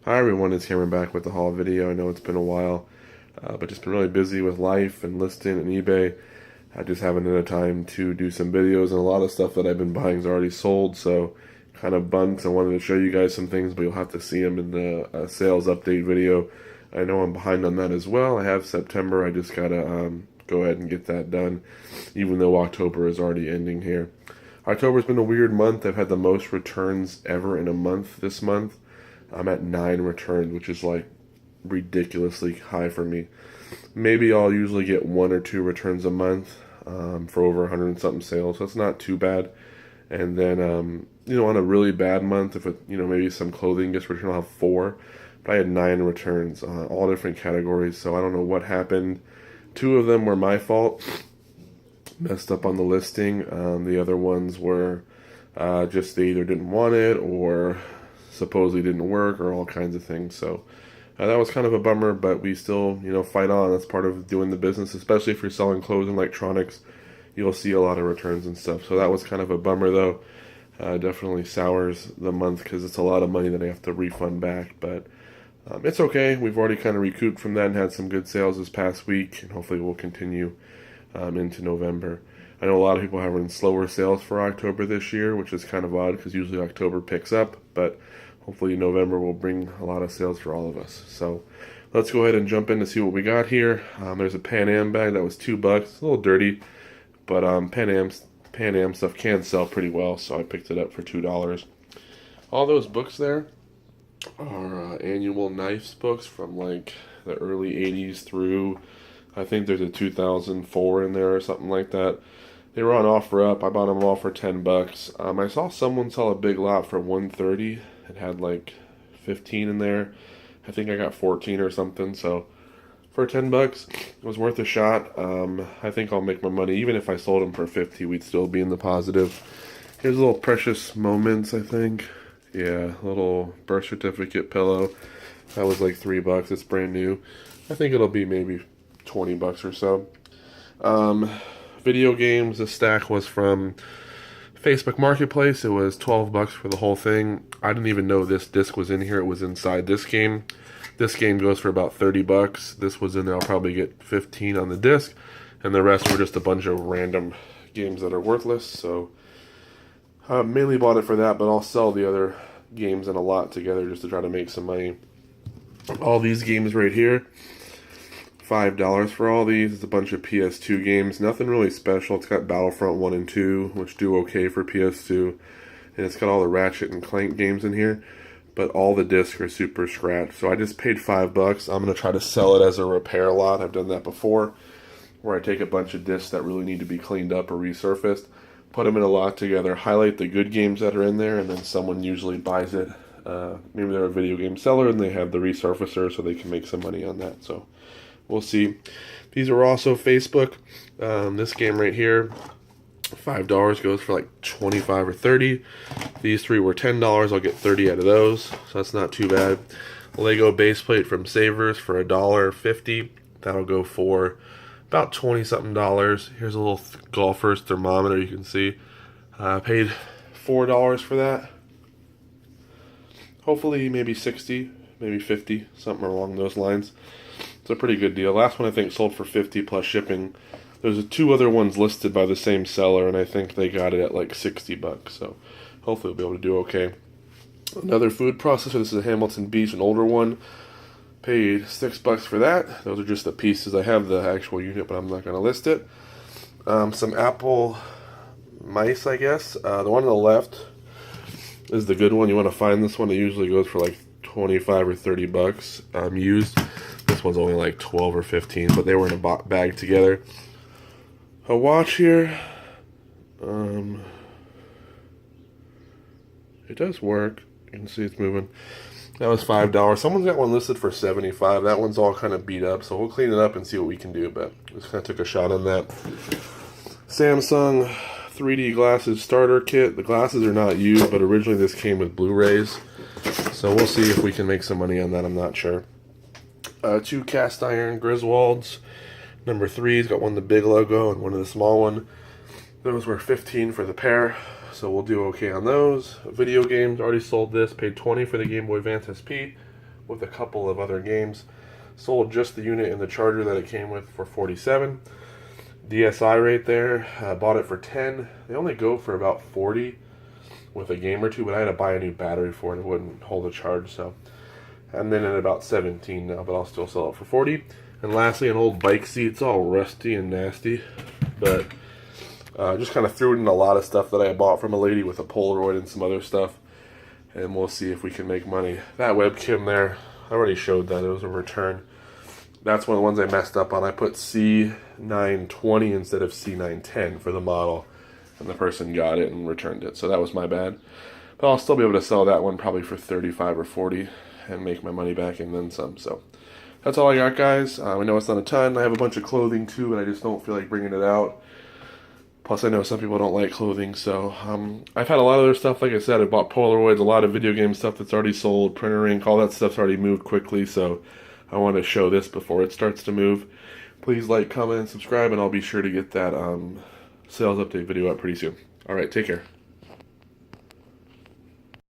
Hi everyone, it's Cameron back with the haul video. I know it's been a while, but just been really busy with life and listing and eBay. I just haven't had time to do some videos, and a lot of stuff that I've been buying is already sold, so kind of bummed 'cause I wanted to show you guys some things, but you'll have to see them in the sales update video. I know I'm behind on that as well. I have September. I just gotta go ahead and get that done, even though October is already ending here. October's been a weird month. I've had the most returns ever in a month this month. I'm at 9 returns, which is like ridiculously high for me. Maybe I'll usually get 1 or 2 returns a month for over 100 and something sales, so it's not too bad. And then, on a really bad month, if maybe some clothing gets returned, I'll have 4. But I had 9 returns, all different categories, so I don't know what happened. 2 of them were my fault, messed up on the listing. The other ones were just they either didn't want it or supposedly didn't work or all kinds of things. So that was kind of a bummer, but we still, fight on. That's part of doing the business, especially if you're selling clothes and electronics. You'll see a lot of returns and stuff. So that was kind of a bummer, though. Definitely sours the month because it's a lot of money that I have to refund back. But it's okay. We've already kind of recouped from that and had some good sales this past week, and hopefully we'll continue into November. I know a lot of people are having slower sales for October this year, which is kind of odd because usually October picks up, but hopefully November will bring a lot of sales for all of us. So let's go ahead and jump in to see what we got here. There's a Pan Am bag that was $2. It's a little dirty, but Pan Am stuff can sell pretty well, so I picked it up for $2. All those books there are annual knives books from like the early 80s through, I think there's a 2004 in there or something like that. They were on offer up. I bought them all for $10. I saw someone sell a big lot for $130. It had like 15 in there. I think I got 14 or something. So for $10, it was worth a shot. I think I'll make my money. Even if I sold them for 50, we'd still be in the positive. Here's a little Precious Moments, I think. Yeah, a little birth certificate pillow. That was like $3. It's brand new. I think it'll be maybe $20 or so. Video games, the stack was from Facebook Marketplace. It was $12 for the whole thing. I didn't even know this disc was in here. It was inside this game. This game goes for about $30. This was in there. I'll probably get 15 on the disc, and the rest were just a bunch of random games that are worthless. So I mainly bought it for that, but I'll sell the other games in a lot together just to try to make some money. All these games right here, $5 for all these. It's a bunch of PS2 games. Nothing really special. It's got Battlefront 1 and 2, which do okay for PS2. And it's got all the Ratchet and Clank games in here. But all the discs are super scratched. So I just paid $5. I'm going to try to sell it as a repair lot. I've done that before, where I take a bunch of discs that really need to be cleaned up or resurfaced, put them in a lot together, highlight the good games that are in there, and then someone usually buys it. Maybe they're a video game seller and they have the resurfacer so they can make some money on that. So we'll see. These are also Facebook. This game right here, $5 goes for like 25 or 30. These 3 were $10. I'll get 30 out of those, so that's not too bad. Lego base plate from Savers for $1.50. That'll go for about 20 something dollars. Here's a little golfer's thermometer. You can see I paid $4 for that. Hopefully maybe 60, maybe 50, something along those lines. It's a pretty good deal. Last one I think sold for 50 plus shipping. There's 2 other ones listed by the same seller, and I think they got it at like $60. So hopefully we'll be able to do okay. Another food processor. This is a Hamilton Beach, an older one. Paid $6 for that. Those are just the pieces. I have the actual unit, but I'm not going to list it. Some Apple mice, I guess. The one on the left is the good one. You want to find this one. It usually goes for like 25 or $30 used. This one's only like 12 or 15, but they were in a bag together. A watch here. It does work. You can see it's moving. That was $5. Someone's got one listed for $75. That one's all kind of beat up, so we'll clean it up and see what we can do, but just kind of took a shot on that. Samsung 3D glasses starter kit. The glasses are not used, but originally this came with Blu-rays, so we'll see if we can make some money on that. I'm not sure. 2 cast iron Griswolds. Number 3's got one of the big logo and one of the small one. Those were 15 for the pair, so we'll do okay on those. Video games, already sold this, paid 20 for the Game Boy Advance SP, with a couple of other games. Sold just the unit and the charger that it came with for $47. DSi right there. Bought it for $10. They only go for about $40 with a game or two, but I had to buy a new battery for it. It wouldn't hold a charge, so. And then at about $17 now, but I'll still sell it for $40. And lastly, an old bike seat. It's all rusty and nasty, but just kind of threw it in a lot of stuff that I bought from a lady with a Polaroid and some other stuff, and we'll see if we can make money. That webcam there, I already showed that. It was a return. That's one of the ones I messed up on. I put C920 instead of C910 for the model, and the person got it and returned it, so that was my bad. But I'll still be able to sell that one probably for $35 or $40 and make my money back and then some. So that's all I got, guys. I know it's not a ton. I have a bunch of clothing too, but I just don't feel like bringing it out. Plus, I know some people don't like clothing, so I've had a lot of other stuff. Like I said, I bought Polaroids, a lot of video game stuff that's already sold, printer ink, all that stuff's already moved quickly, so I want to show this before it starts to move. Please like, comment, and subscribe, and I'll be sure to get that sales update video up pretty soon. All right, take care.